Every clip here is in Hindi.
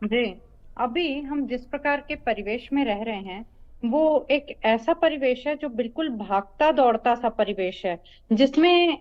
जी। अभी हम जिस प्रकार के परिवेश में रह रहे हैं, वो एक ऐसा परिवेश है जो बिल्कुल भागता दौड़ता सा परिवेश है, जिसमें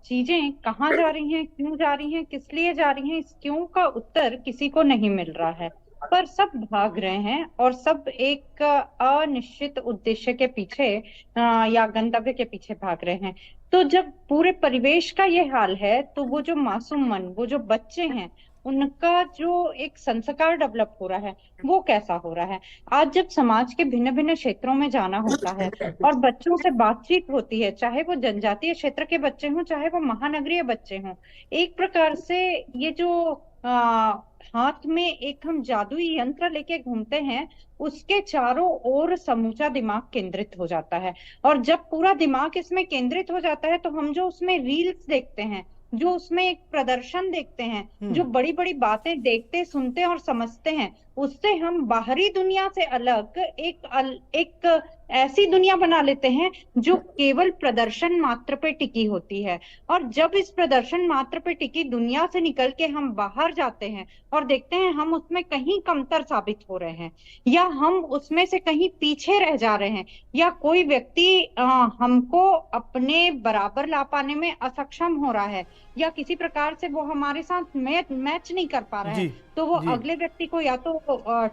चीजें कहाँ जा रही हैं, क्यों जा रही हैं, किस लिए जा रही हैं, इस क्यों का उत्तर किसी को नहीं मिल रहा है। पर सब भाग रहे हैं और सब एक अनिश्चित उद्देश्य के पीछे या गंतव्य के पीछे भाग रहे हैं। तो जब पूरे परिवेश का ये हाल है, तो वो जो मासूम मन, वो जो बच्चे हैं, उनका जो एक संस्कार डेवलप हो रहा है, वो कैसा हो रहा है। आज जब समाज के भिन्न भिन्न क्षेत्रों में जाना होता है और बच्चों से बातचीत होती है, चाहे वो जनजातीय क्षेत्र के बच्चे हों, चाहे वो महानगरीय बच्चे हों, एक प्रकार से ये जो आ, हाथ में एक हम जादुई यंत्र लेके घूमते हैं, उसके चारों ओर समूचा दिमाग केंद्रित हो जाता है। और जब पूरा दिमाग इसमें केंद्रित हो जाता है, तो हम जो उसमें रील्स देखते हैं, जो उसमें एक प्रदर्शन देखते हैं, जो हम्म। बड़ी बड़ी बातें देखते सुनते और समझते हैं, उससे हम बाहरी दुनिया से अलग एक ऐसी दुनिया बना लेते हैं जो केवल प्रदर्शन मात्र पे टिकी होती है। और जब इस प्रदर्शन मात्र पे टिकी दुनिया से निकल के हम बाहर जाते हैं और देखते हैं हम उसमें कहीं कमतर साबित हो रहे हैं, या हम उसमें से कहीं पीछे रह जा रहे हैं, या कोई व्यक्ति हमको अपने बराबर ला पाने में असक्षम हो रहा है, या किसी प्रकार से वो हमारे साथ मैच नहीं कर पा रहा है, जी। तो वो जी। अगले व्यक्ति को या तो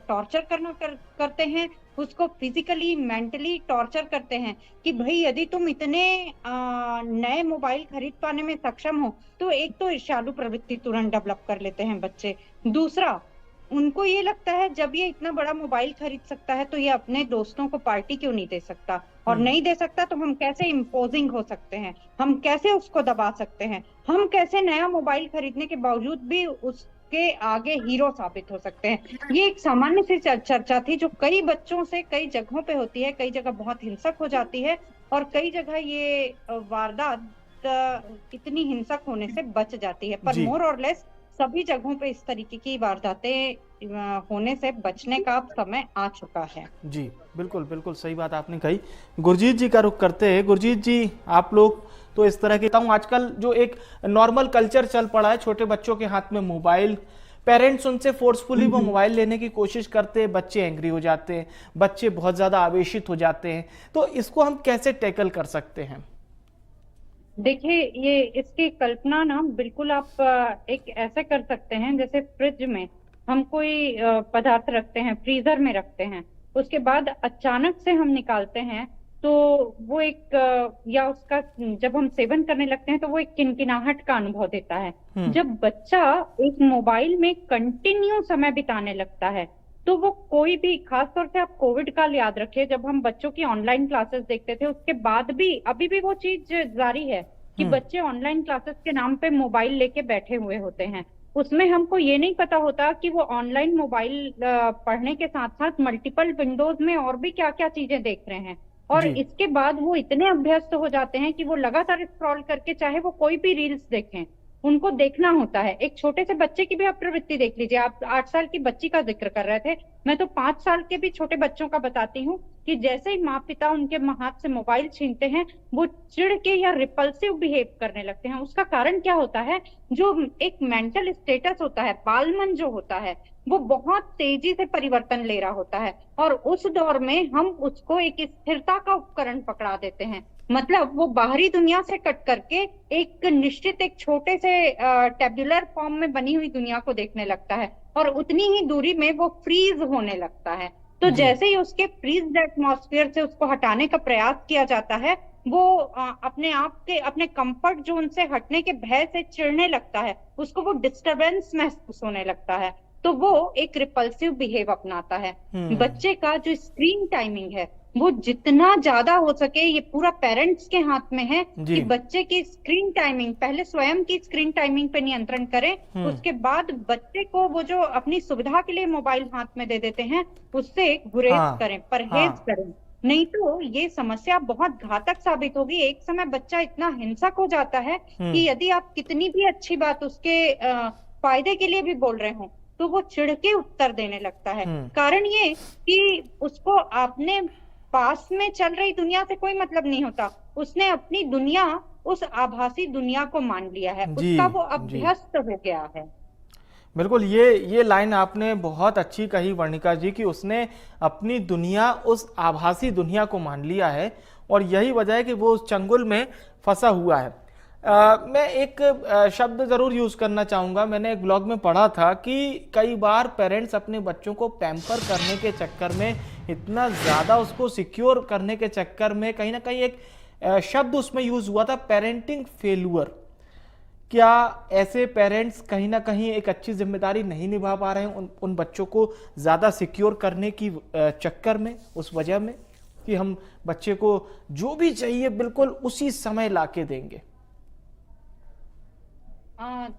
टॉर्चर करते हैं, उसको फिजिकली मेंटली टॉर्चर करते हैं कि भाई यदि तुम इतने नए मोबाइल खरीद पाने में सक्षम हो, तो एक तो ईर्ष्यालु प्रवृत्ति तुरंत डेवलप कर लेते हैं बच्चे। दूसरा, उनको ये लगता है जब ये इतना बड़ा मोबाइल खरीद सकता है, तो ये अपने दोस्तों को पार्टी क्यों नहीं दे सकता, और हम्म। नहीं दे सकता तो हम कैसे इम्पोजिंग हो सकते हैं, हम कैसे उसको दबा सकते हैं, हम कैसे नया मोबाइल खरीदने के बावजूद भी उसके आगे हीरो साबित हो सकते हैं। ये एक सामान्य सी चर्चा थी जो कई बच्चों से कई जगहों पे होती है, कई जगह बहुत हिंसक हो जाती है, और कई जगह ये वारदात इतनी हिंसक होने से बच जाती है। पर जी। मोर और लेस सभी जगहों पे इस तरीके की वारदातें होने से बचने का अब समय आ चुका है। जी, बिल्कुल बिल्कुल सही बात आपने कही। गुरजीत जी का रुख करते हैं। गुरजीत जी, आप लोग तो इस तरह के आजकल जो एक नॉर्मल कल्चर चल पड़ा है, छोटे बच्चों के हाथ में मोबाइल, पेरेंट्स उनसे फोर्सफुली वो हम्म। मोबाइल लेने की कोशिश करते हैं, बच्चे एंग्री हो जाते हैं, बच्चे बहुत ज्यादा आवेशित हो जाते हैं। तो इसको हम कैसे टैकल कर सकते हैं? देखिए, ये इसकी कल्पना ना बिल्कुल आप एक ऐसे कर सकते हैं, जैसे फ्रिज में हम कोई पदार्थ रखते हैं, फ्रीजर में रखते हैं, उसके बाद अचानक से हम निकालते हैं, तो वो एक या उसका जब हम सेवन करने लगते हैं तो वो एक किनकिनाहट का अनुभव देता है। हम्म। जब बच्चा एक मोबाइल में कंटिन्यू समय बिताने लगता है, तो वो कोई भी, खास तौर से आप कोविड काल याद रखिए, जब हम बच्चों की ऑनलाइन क्लासेस देखते थे, उसके बाद भी अभी भी वो चीज जारी है कि हम्म। बच्चे ऑनलाइन क्लासेस के नाम पे मोबाइल लेके बैठे हुए होते हैं। उसमें हमको ये नहीं पता होता कि वो ऑनलाइन मोबाइल पढ़ने के साथ साथ मल्टीपल विंडोज में और भी क्या क्या चीजें देख रहे हैं। और जी। इसके बाद वो इतने अभ्यस्त हो जाते हैं कि वो लगातार स्क्रॉल करके, चाहे वो कोई भी रील्स देखें, उनको देखना होता है। एक छोटे से बच्चे की भी आप प्रवृत्ति देख लीजिए, आप 8 साल की बच्ची का जिक्र कर रहे थे, मैं तो 5 साल के भी छोटे बच्चों का बताती हूँ कि जैसे ही माँ पिता उनके हाथ से मोबाइल छीनते हैं, वो चिढ़ के या रिपल्सिव बिहेव करने लगते हैं। उसका कारण क्या होता है? जो एक मेंटल स्टेटस होता है, बालमन जो होता है, वो बहुत तेजी से परिवर्तन ले रहा होता है, और उस दौर में हम उसको एक स्थिरता का उपकरण पकड़ा देते हैं। मतलब वो बाहरी दुनिया से कट करके एक निश्चित, एक छोटे से टेब्युलर फॉर्म में बनी हुई दुनिया को देखने लगता है, और उतनी ही दूरी में वो फ्रीज होने लगता है। तो जी। जैसे ही उसके फ्रीज एटमॉस्फेयर से उसको हटाने का प्रयास किया जाता है, वो अपने आप के, अपने कंफर्ट जोन से हटने के भय से चिढ़ने लगता है, उसको वो डिस्टरबेंस महसूस होने लगता है, तो वो एक रिपल्सिव बिहेव अपनाता है। हम्म। बच्चे का जो स्क्रीन टाइमिंग है, वो जितना ज्यादा हो सके, ये पूरा पेरेंट्स के हाथ में है जी। कि बच्चे की स्क्रीन टाइमिंग, पहले स्वयं की स्क्रीन टाइमिंग पे नियंत्रण करें, हम्म। उसके बाद बच्चे को वो जो अपनी सुविधा के लिए मोबाइल हाथ में दे देते हैं, उससे गुरेज हाँ। करें, परहेज हाँ। करें। नहीं तो ये समस्या बहुत घातक साबित होगी। एक समय बच्चा इतना हिंसक हो जाता है हम्म। कि यदि आप कितनी भी अच्छी बात उसके फायदे के लिए भी बोल रहे हो, तो वो चिढ़ के उत्तर देने लगता है। हम्म। कारण ये कि उसको आपने पास में चल रही दुनिया से कोई मतलब नहीं होता, उसने अपनी दुनिया उस आभासी दुनिया को मान लिया है, जी। उसका वो जी। अभ्यस्त हो गया है। बिल्कुल, ये लाइन आपने बहुत अच्छी कही वर्णिका जी कि उसने अपनी दुनिया उस आभासी दुनिया को मान लिया है और यही वजह है कि वो उस चंगुल में फंसा हुआ है। मैं एक शब्द जरूर यूज करना चाहूंगा। मैंने एक ब्लॉग में पढ़ा था कि कई बार पेरेंट्स अपने बच्चों को पैम्पर करने के चक्कर में, इतना ज्यादा उसको सिक्योर करने के चक्कर में, कहीं ना कहीं एक शब्द उसमें यूज हुआ था, पेरेंटिंग फेल्यूअर। क्या ऐसे पेरेंट्स कहीं ना कहीं एक अच्छी जिम्मेदारी नहीं निभा पा रहे हैं उन बच्चों को ज्यादा सिक्योर करने की चक्कर में, उस वजह में कि हम बच्चे को जो भी चाहिए बिल्कुल उसी समय लाके देंगे?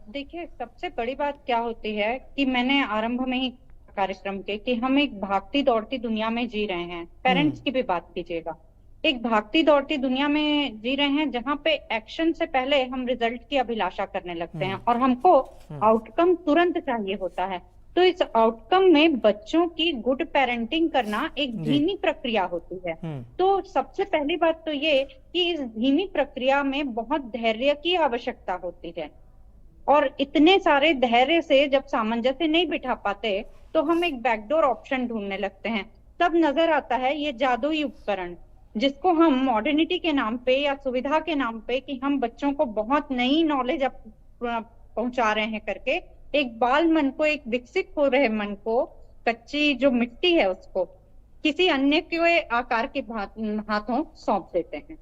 देखिए, सबसे बड़ी बात क्या होती है कि मैंने आरंभ में ही कार्यक्रम के कि हम एक भागती दौड़ती दुनिया में जी रहे हैं। हम्म। पेरेंट्स की भी बात कीजिएगा। एक भागती दौड़ती दुनिया में जी रहे हैं जहां पे एक्शन से पहले हम रिजल्ट की अभिलाषा करने लगते हैं हम्म। और हमको हम्म। आउटकम तुरंत चाहिए होता है। तो इस आउटकम में बच्चों की गुड पेरेंटिंग करना एक जी। धीमी प्रक्रिया होती है। हम्म। तो सबसे पहली बात तो ये कि इस धीमी प्रक्रिया में बहुत धैर्य की आवश्यकता होती है। और इतने सारे धैर्य से जब सामंजस्य नहीं बिठा पाते तो हम एक बैकडोर ऑप्शन ढूंढने लगते हैं। तब नजर आता है ये जादुई उपकरण, जिसको हम मॉडर्निटी के नाम पे या सुविधा के नाम पे कि हम बच्चों को बहुत नई नॉलेज पहुंचा रहे हैं करके, एक बाल मन को, एक विकसित हो रहे मन को, कच्ची जो मिट्टी है उसको किसी अन्य के आकार के हाथों सौंप देते हैं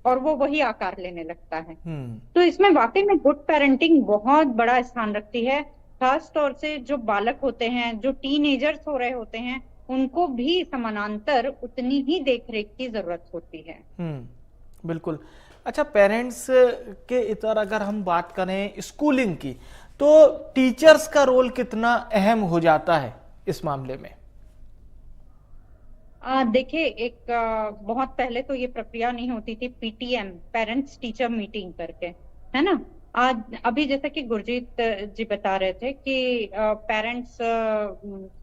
और वो वही आकार लेने लगता है। हम्म। तो इसमें वाकई में गुड पेरेंटिंग बहुत बड़ा स्थान रखती है। खास तौर से जो बालक होते हैं, जो टीनेजर्स हो रहे होते हैं, उनको भी समानांतर उतनी ही देखरेख की जरूरत होती है। बिल्कुल। अच्छा, पेरेंट्स के इतर अगर हम बात करें स्कूलिंग की, तो टीचर्स का रोल कितना अहम हो जाता है इस मामले में? देखिए, एक बहुत पहले तो ये प्रक्रिया नहीं होती थी, पीटीएम, पेरेंट्स टीचर मीटिंग करके, है ना। आज अभी जैसा कि गुरजीत जी बता रहे थे कि पेरेंट्स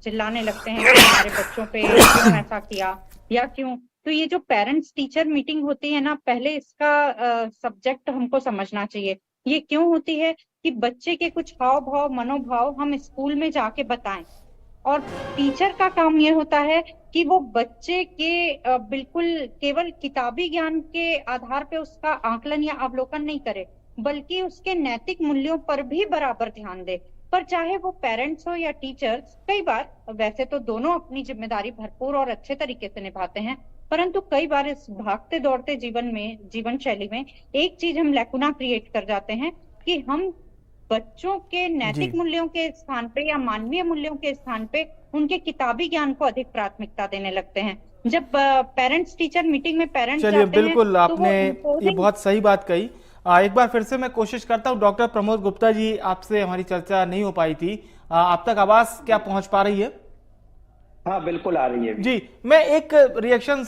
चिल्लाने लगते हैं कि हमारे बच्चों पे क्यों ऐसा किया या क्यों। तो ये जो पेरेंट्स टीचर मीटिंग होती है ना, पहले इसका सब्जेक्ट हमको समझना चाहिए। ये क्यों होती है कि बच्चे के कुछ हाव भाव, मनोभाव हम स्कूल में जाके बताएं। और टीचर का काम ये होता है कि वो बच्चे के बिल्कुल केवल किताबी ज्ञान के आधार पे उसका आकलन या अवलोकन नहीं करे, बल्कि उसके नैतिक मूल्यों पर भी बराबर ध्यान दे। पर चाहे वो पेरेंट्स हो या टीचर्स, कई बार, वैसे तो दोनों अपनी जिम्मेदारी भरपूर और अच्छे तरीके से निभाते हैं, परंतु कई बार इस भागते दौड़ते जीवन शैली में एक चीज हम लैकुना क्रिएट कर जाते हैं कि हम बच्चों के जी। नैतिक मूल्यों के स्थान पे या मानवीय मूल्यों के स्थान पे उनके किताबी ज्ञान को अधिक प्राथमिकता देने लगते हैं। जब पेरेंट्स टीचर मीटिंग में पेरेंट्स चलिए, जाते हैं बिल्कुल तो आपने वो ये इम्पोजिंग। बहुत सही बात कही। एक बार फिर से मैं कोशिश करता हूँ, डॉक्टर प्रमोद गुप्ता जी, आपसे हमारी चर्चा नहीं हो पाई थी। आप तक आवाज क्या पहुंच पा रही है? हाँ बिल्कुल आ रही है अभी। जी। मैं एक रिएक्शन